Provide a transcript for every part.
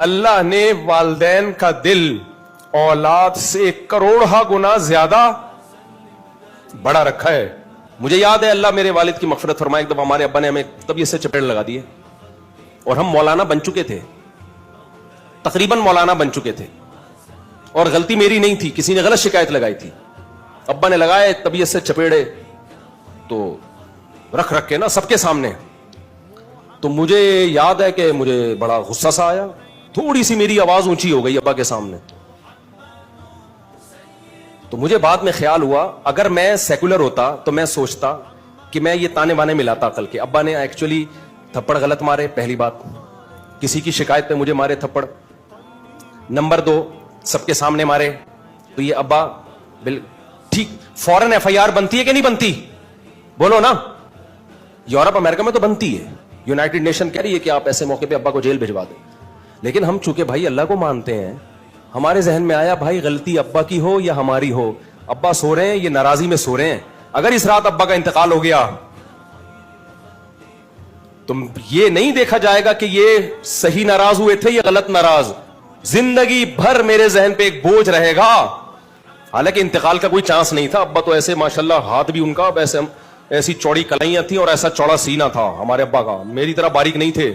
اللہ نے والدین کا دل اولاد سے کروڑہ گنا زیادہ بڑا رکھا ہے. مجھے یاد ہے, اللہ میرے والد کی مغفرت فرمائے, ایک دفعہ ہمارے ابا نے ہمیں طبیعت سے چپیڑ لگا دی ہے اور ہم مولانا بن چکے تھے, تقریباً مولانا بن چکے تھے, اور غلطی میری نہیں تھی, کسی نے غلط شکایت لگائی تھی. ابا نے لگائے طبیعت سے چپیڑے تو رکھ کے نا سب کے سامنے. تو مجھے یاد ہے کہ مجھے بڑا غصہ سا آیا, تھوڑی سی میری آواز اونچی ہو گئی ابا کے سامنے. تو مجھے بعد میں خیال ہوا اگر میں سیکولر ہوتا تو میں سوچتا کہ میں یہ تانے بانے ملاتا عقل کے. ابا نے ایکچولی تھپڑ غلط مارے, پہلی بات, کسی کی شکایت پہ مجھے مارے تھپڑ. نمبر 2, سب کے سامنے مارے. تو یہ ابا ٹھیک فوراً FIR بنتی ہے کہ نہیں بنتی؟ بولو نا. یورپ امریکہ میں تو بنتی ہے, یونائٹڈ نیشن کہہ رہی ہے کہ آپ ایسے موقع پہ ابا کو جیل بھجوا دیں. لیکن ہم چونکہ بھائی اللہ کو مانتے ہیں, ہمارے ذہن میں آیا بھائی غلطی ابا کی ہو یا ہماری ہو, ابا سو رہے ہیں, یہ ناراضی میں سو رہے ہیں, اگر اس رات ابا کا انتقال ہو گیا تو یہ نہیں دیکھا جائے گا کہ یہ صحیح ناراض ہوئے تھے یا غلط ناراض, زندگی بھر میرے ذہن پہ ایک بوجھ رہے گا. حالانکہ انتقال کا کوئی چانس نہیں تھا. ابا تو ایسے ماشاءاللہ ہاتھ بھی ان کا ویسے ایسی چوڑی کلائیاں تھیں اور ایسا چوڑا سینہ تھا ہمارے ابا کا, میری طرح باریک نہیں تھے.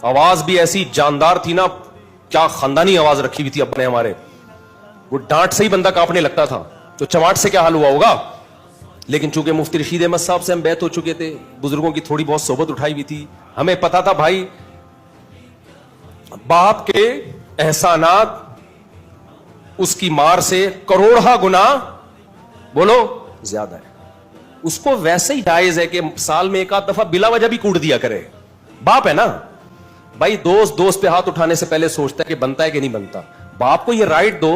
آواز بھی ایسی جاندار تھی نا, کیا خاندانی آواز رکھی ہوئی تھی ابا نے ہمارے. وہ ڈانٹ سے ہی بندہ کانپنے لگتا تھا, تو چماٹ سے کیا حال ہوا ہوگا. لیکن چونکہ مفتی رشید احمد صاحب سے ہم بیعت ہو چکے تھے, بزرگوں کی تھوڑی بہت صحبت اٹھائی ہوئی تھی, ہمیں پتا تھا بھائی باپ کے احسانات اس کی مار سے کروڑہ گنا بولو زیادہ ہے. اس کو ویسے ہی جائز ہے کہ سال میں ایک آدھ دفعہ بلا وجہ بھی کوٹ دیا کرے. باپ ہے نا بھائی, دوست پہ ہاتھ اٹھانے سے پہلے سوچتا ہے کہ بنتا ہے کہ نہیں بنتا. باپ کو یہ رائٹ دو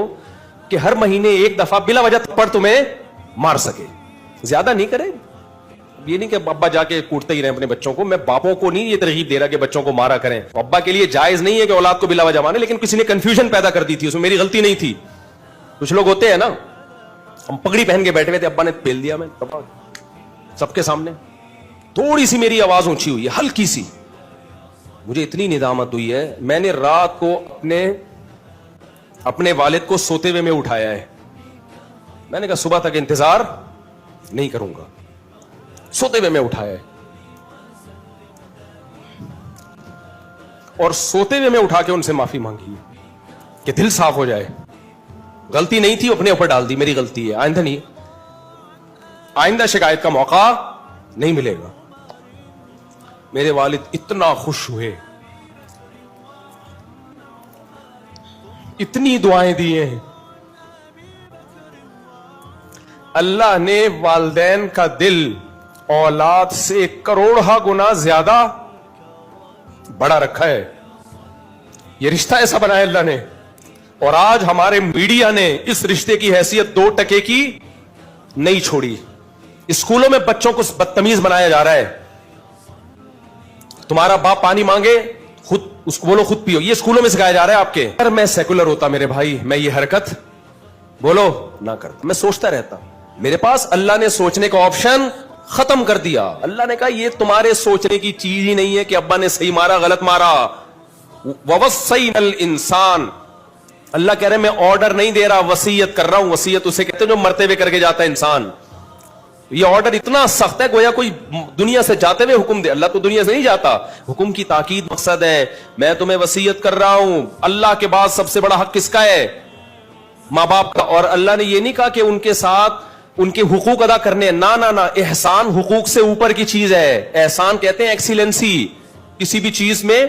کہ ہر مہینے ایک دفعہ بلا وجہ تھپڑ تمہیں مار سکے, زیادہ نہیں کرے. یہ نہیں کہ ابا جا کے کوٹتے ہی رہے اپنے بچوں کو. میں باپوں کو نہیں یہ ترغیب دے رہا کہ بچوں کو مارا کریں. ابا کے لیے جائز نہیں ہے کہ اولاد کو بلا وجہ مارے, لیکن کسی نے کنفیوژن پیدا کر دی تھی, اس میں میری غلطی نہیں تھی. کچھ لوگ ہوتے ہیں نا, ہم پگڑی پہن کے بیٹھے ہوئے تھے, ابا نے پھیل دیا میں سب کے سامنے, تھوڑی سی میری آواز اونچی ہوئی ہے, ہلکی سی. مجھے اتنی ندامت ہوئی ہے, میں نے رات کو اپنے والد کو سوتے ہوئے میں اٹھایا ہے. میں نے کہا صبح تک انتظار نہیں کروں گا, سوتے ہوئے میں اٹھایا ہے. اور سوتے ہوئے میں اٹھا کے ان سے معافی مانگی کہ دل صاف ہو جائے. غلطی نہیں تھی, اپنے اوپر ڈال دی, میری غلطی ہے, آئندہ نہیں, آئندہ شکایت کا موقع نہیں ملے گا. میرے والد اتنا خوش ہوئے, اتنی دعائیں دی ہیں. اللہ نے والدین کا دل اولاد سے کروڑہ گنا زیادہ بڑا رکھا ہے. یہ رشتہ ایسا بنایا اللہ نے, اور آج ہمارے میڈیا نے اس رشتے کی حیثیت 2 ٹکے کی نہیں چھوڑی. اسکولوں میں بچوں کو بدتمیز بنایا جا رہا ہے. تمہارا باپ پانی مانگے خود اس کو بولو خود پیو, یہ اسکولوں میں سکھایا جا رہا ہے آپ کے. اگر میں سیکولر ہوتا میرے بھائی, میں یہ حرکت بولو نہ کرتا. میں سوچتا رہتا, میرے پاس اللہ نے سوچنے کا آپشن ختم کر دیا. اللہ نے کہا یہ تمہارے سوچنے کی چیز ہی نہیں ہے کہ ابا نے صحیح مارا غلط مارا. ووصینا الانسان, اللہ کہہ رہے میں آرڈر نہیں دے رہا, وصیت کر رہا ہوں. وصیت اسے کہتے ہیں جو مرتے ہوئے کر کے جاتا ہے انسان. یہ آرڈر اتنا سخت ہے گویا کوئی دنیا سے جاتے ہوئے حکم دے. اللہ تو دنیا سے نہیں جاتا, حکم کی تاکید مقصد ہے. میں تمہیں وصیت کر رہا ہوں. اللہ کے بعد سب سے بڑا حق کس کا ہے؟ ماں باپ کا. اور اللہ نے یہ نہیں کہا کہ ان کے ساتھ ان کے حقوق ادا کرنے, نہ نہ نہ, احسان حقوق سے اوپر کی چیز ہے. احسان کہتے ہیں ایکسیلنسی, کسی بھی چیز میں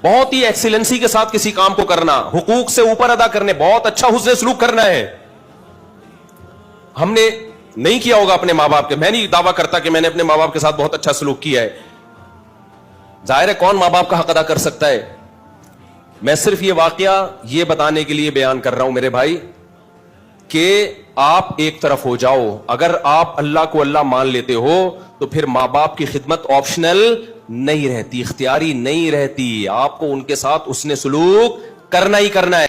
بہت ہی ایکسیلنسی کے ساتھ کسی کام کو کرنا, حقوق سے اوپر ادا کرنے, بہت اچھا حسن سلوک کرنا ہے. ہم نے نہیں کیا ہوگا اپنے ماں باپ کے, میں نہیں دعویٰ کرتا کہ میں نے اپنے ماں باپ کے ساتھ بہت اچھا سلوک کیا ہے. ظاہر ہے کون ماں باپ کا حق ادا کر سکتا ہے. میں صرف یہ واقعہ یہ بتانے کے لیے بیان کر رہا ہوں میرے بھائی کہ آپ ایک طرف ہو جاؤ. اگر آپ اللہ کو اللہ مان لیتے ہو تو پھر ماں باپ کی خدمت آپشنل نہیں رہتی, اختیاری نہیں رہتی. آپ کو ان کے ساتھ حسن سلوک کرنا ہی کرنا ہے.